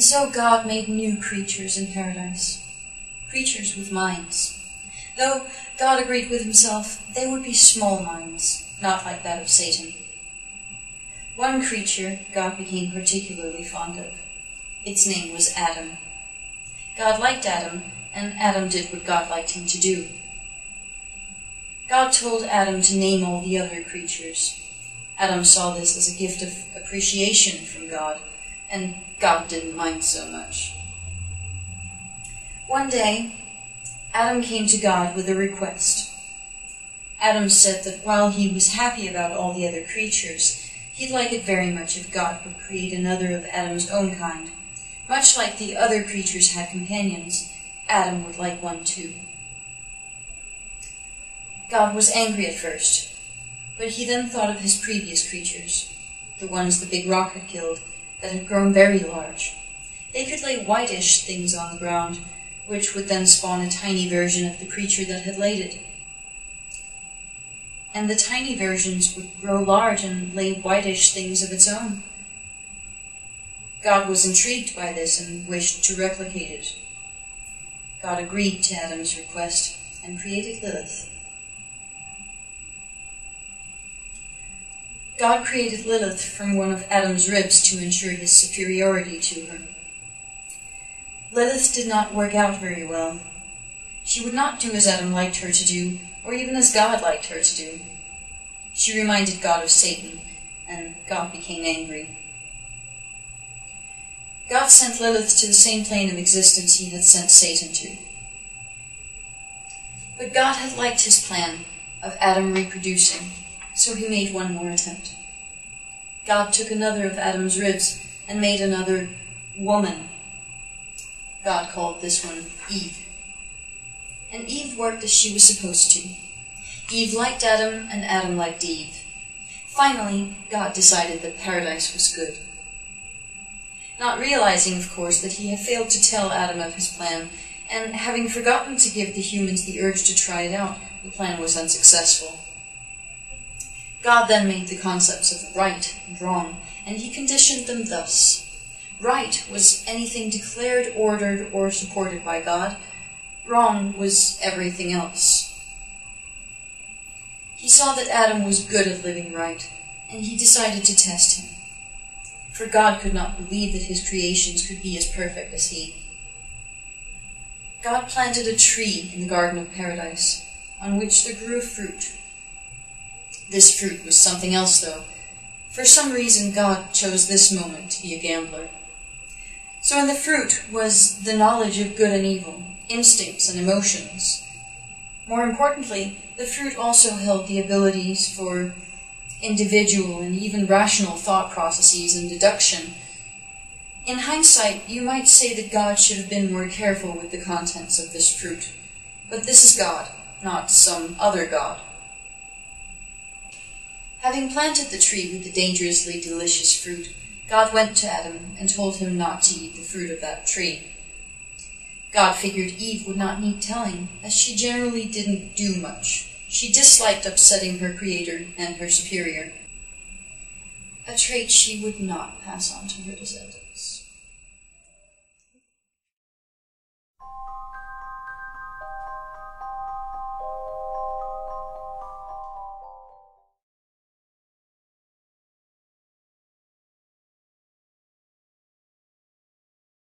And so God made new creatures in paradise, creatures with minds. Though God agreed with himself, they would be small minds, not like that of Satan. One creature God became particularly fond of. Its name was Adam. God liked Adam, and Adam did what God liked him to do. God told Adam to name all the other creatures. Adam saw this as a gift of appreciation from God, and God didn't mind so much. One day, Adam came to God with a request. Adam said that while he was happy about all the other creatures, he'd like it very much if God would create another of Adam's own kind. Much like the other creatures had companions, Adam would like one too. God was angry at first, but he then thought of his previous creatures, the ones the big rock had killed, that had grown very large. They could lay whitish things on the ground, which would then spawn a tiny version of the creature that had laid it. And the tiny versions would grow large and lay whitish things of its own. God was intrigued by this and wished to replicate it. God agreed to Adam's request and created Lilith. God created Lilith from one of Adam's ribs to ensure his superiority to her. Lilith did not work out very well. She would not do as Adam liked her to do, or even as God liked her to do. She reminded God of Satan, and God became angry. God sent Lilith to the same plane of existence he had sent Satan to. But God had liked his plan of Adam reproducing, so he made one more attempt. God took another of Adam's ribs and made another woman. God called this one Eve. And Eve worked as she was supposed to. Eve liked Adam, and Adam liked Eve. Finally, God decided that paradise was good. Not realizing, of course, that he had failed to tell Adam of his plan, and having forgotten to give the humans the urge to try it out, the plan was unsuccessful. God then made the concepts of right and wrong, and he conditioned them thus. Right was anything declared, ordered, or supported by God. Wrong was everything else. He saw that Adam was good at living right, and he decided to test him. For God could not believe that his creations could be as perfect as he. God planted a tree in the Garden of Paradise, on which there grew a fruit. This fruit was something else, though. For some reason, God chose this moment to be a gambler. So in the fruit was the knowledge of good and evil, instincts and emotions. More importantly, the fruit also held the abilities for individual and even rational thought processes and deduction. In hindsight, you might say that God should have been more careful with the contents of this fruit. But this is God, not some other God. Having planted the tree with the dangerously delicious fruit, God went to Adam and told him not to eat the fruit of that tree. God figured Eve would not need telling, as she generally didn't do much. She disliked upsetting her creator and her superior, a trait she would not pass on to her descendants.